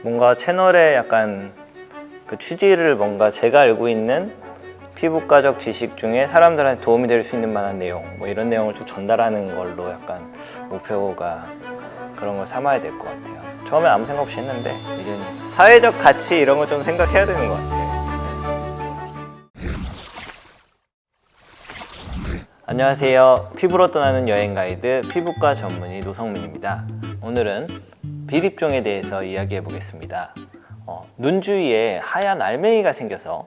뭔가 채널에 약간 그 취지를 뭔가 제가 알고 있는 피부과적 지식 중에 사람들한테 도움이 될 수 있는 만한 내용 뭐 이런 내용을 좀 전달하는 걸로 약간 목표가 그런 걸 삼아야 될 것 같아요. 처음에 아무 생각 없이 했는데 이제 사회적 가치 이런 걸 좀 생각해야 되는 것 같아요. 안녕하세요. 피부로 떠나는 여행 가이드 피부과 전문의 노성민입니다. 오늘은 비립종에 대해서 이야기해 보겠습니다. 눈 주위에 하얀 알맹이가 생겨서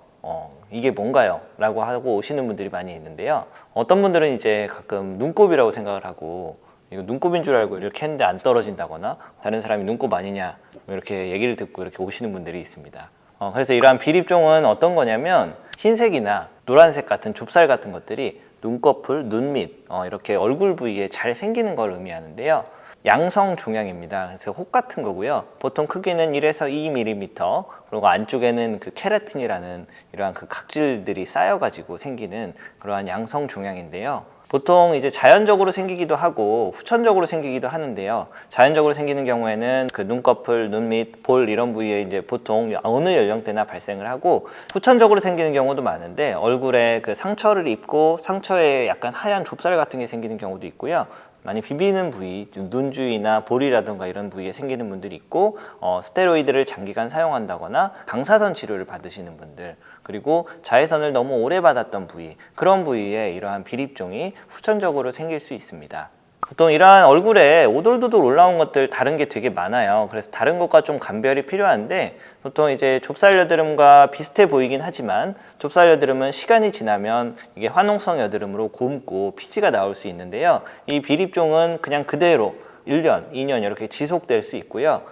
이게 뭔가요? 라고 하고 오시는 분들이 많이 있는데요. 어떤 분들은 이제 가끔 눈곱이라고 생각을 하고 이거 눈곱인 줄 알고 이렇게 했는데 안 떨어진다거나 다른 사람이 눈곱 아니냐 이렇게 얘기를 듣고 이렇게 오시는 분들이 있습니다. 그래서 이러한 비립종은 어떤 거냐면 흰색이나 노란색 같은 좁쌀 같은 것들이 눈꺼풀, 눈밑 이렇게 얼굴 부위에 잘 생기는 걸 의미하는데요. 양성 종양입니다. 그래서 혹 같은 거고요. 보통 크기는 1에서 2mm, 그리고 안쪽에는 그 케라틴이라는 이러한 그 각질들이 쌓여가지고 생기는 그러한 양성 종양인데요. 보통 이제 자연적으로 생기기도 하고 후천적으로 생기기도 하는데요. 자연적으로 생기는 경우에는 그 눈꺼풀, 눈밑, 볼 이런 부위에 이제 보통 어느 연령대나 발생을 하고 후천적으로 생기는 경우도 많은데 얼굴에 그 상처를 입고 상처에 약간 하얀 좁쌀 같은 게 생기는 경우도 있고요. 많이 비비는 부위, 눈 주위나 볼이라든가 이런 부위에 생기는 분들이 있고 스테로이드를 장기간 사용한다거나 방사선 치료를 받으시는 분들, 그리고 자외선을 너무 오래 받았던 부위, 그런 부위에 이러한 비립종이 후천적으로 생길 수 있습니다. 보통 이러한 얼굴에 오돌도돌 올라온 것들 다른 게 되게 많아요. 그래서 다른 것과 좀 감별이 필요한데 보통 이제 좁쌀 여드름과 비슷해 보이긴 하지만 좁쌀 여드름은 시간이 지나면 이게 화농성 여드름으로 곪고 피지가 나올 수 있는데요. 이 비립종은 그냥 그대로 1년, 2년 이렇게 지속될 수 있고요.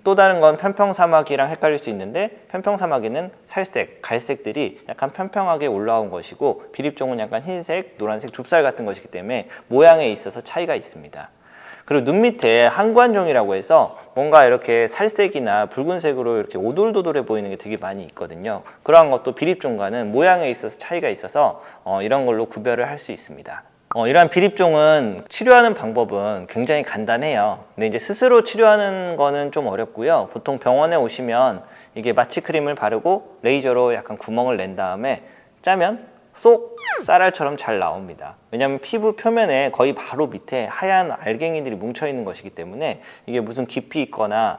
또 다른 건 편평사마귀랑 헷갈릴 수 있는데 편평사마귀는 살색, 갈색들이 약간 편평하게 올라온 것이고 비립종은 약간 흰색, 노란색, 좁쌀 같은 것이기 때문에 모양에 있어서 차이가 있습니다. 그리고 눈 밑에 한관종이라고 해서 뭔가 이렇게 살색이나 붉은색으로 이렇게 오돌도돌해 보이는 게 되게 많이 있거든요. 그러한 것도 비립종과는 모양에 있어서 차이가 있어서 이런 걸로 구별을 할 수 있습니다. 이러한 비립종은 치료하는 방법은 굉장히 간단해요. 근데 이제 스스로 치료하는 거는 좀 어렵고요. 보통 병원에 오시면 이게 마취크림을 바르고 레이저로 약간 구멍을 낸 다음에 짜면 쏙 쌀알처럼 잘 나옵니다. 왜냐하면 피부 표면에 거의 바로 밑에 하얀 알갱이들이 뭉쳐 있는 것이기 때문에 이게 무슨 깊이 있거나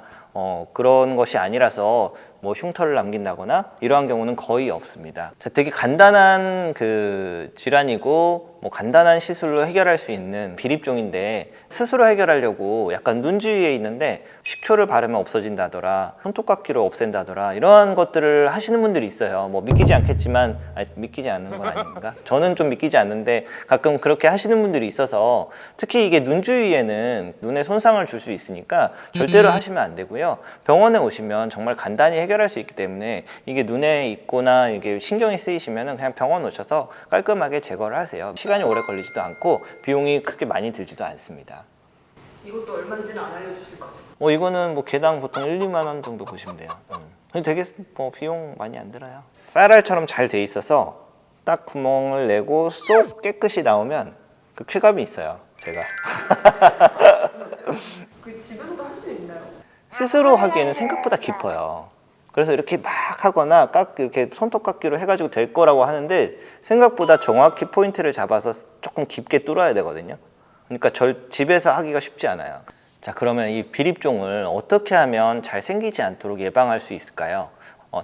그런 것이 아니라서 뭐 흉터를 남긴다거나 이러한 경우는 거의 없습니다. 되게 간단한 그 질환이고 뭐 간단한 시술로 해결할 수 있는 비립종인데 스스로 해결하려고 약간 눈 주위에 있는데 식초를 바르면 없어진다더라, 손톱깎이로 없앤다더라 이러한 것들을 하시는 분들이 있어요. 뭐 믿기지 않겠지만 믿기지 않는 건 아닌가? 저는 좀 믿기지 않는데 가끔 그렇게 하시는 분들이 있어서 특히 이게 눈 주위에는 눈에 손상을 줄 수 있으니까 절대로 하시면 안 되고요. 병원에 오시면 정말 간단히 해결할 수 있기 때문에 이게 눈에 있거나 이게 신경이 쓰이시면 그냥 병원 오셔서 깔끔하게 제거를 하세요. 시간이 오래 걸리지도 않고 비용이 크게 많이 들지도 않습니다. 이것도 얼마인지는 안 알려주실 거죠? 이거는 뭐 개당 보통 1, 2만 원 정도 보시면 돼요. 되게 뭐 비용 많이 안 들어요. 쌀알처럼 잘 돼 있어서 딱 구멍을 내고 쏙 깨끗이 나오면 그 쾌감이 있어요. 제가 그 집에서도 할 수 있나요? 스스로 하기에는 생각보다 깊어요. 그래서 이렇게 막 하거나 이렇게 손톱깎이로 해가지고 될 거라고 하는데 생각보다 정확히 포인트를 잡아서 조금 깊게 뚫어야 되거든요. 그러니까 집에서 하기가 쉽지 않아요. 자, 그러면 이 비립종을 어떻게 하면 잘 생기지 않도록 예방할 수 있을까요?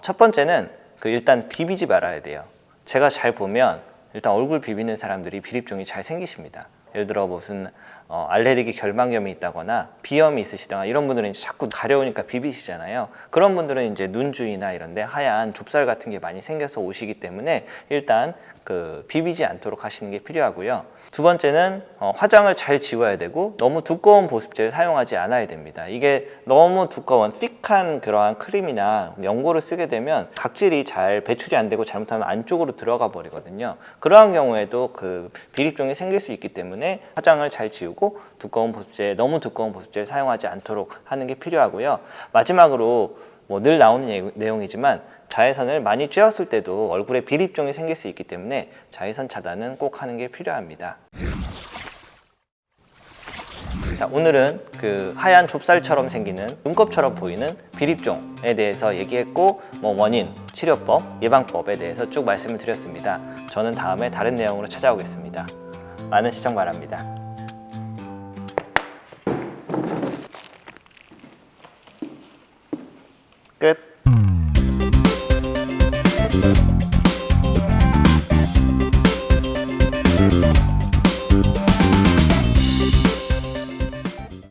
첫 번째는 일단 비비지 말아야 돼요. 제가 잘 보면 일단 얼굴 비비는 사람들이 비립종이 잘 생기십니다. 예를 들어 무슨 알레르기 결막염이 있다거나 비염이 있으시다거나 이런 분들은 이제 자꾸 가려우니까 비비시잖아요. 그런 분들은 이제 눈 주위나 이런 데 하얀 좁쌀 같은 게 많이 생겨서 오시기 때문에 일단 비비지 않도록 하시는 게 필요하고요. 두 번째는 화장을 잘 지워야 되고 너무 두꺼운 보습제를 사용하지 않아야 됩니다. 이게 너무 두꺼운 thick한 그러한 크림이나 연고를 쓰게 되면 각질이 잘 배출이 안 되고 잘못하면 안쪽으로 들어가 버리거든요. 그러한 경우에도 비립종이 생길 수 있기 때문에 화장을 잘 지우고 너무 두꺼운 보습제를 사용하지 않도록 하는 게 필요하고요. 마지막으로 늘 나오는 내용이지만 자외선을 많이 쬐었을 때도 얼굴에 비립종이 생길 수 있기 때문에 자외선 차단은 꼭 하는 게 필요합니다. 자, 오늘은 그 하얀 좁쌀처럼 생기는 눈곱처럼 보이는 비립종에 대해서 얘기했고, 원인, 치료법, 예방법에 대해서 쭉 말씀을 드렸습니다. 저는 다음에 다른 내용으로 찾아오겠습니다. 많은 시청 바랍니다. 끝.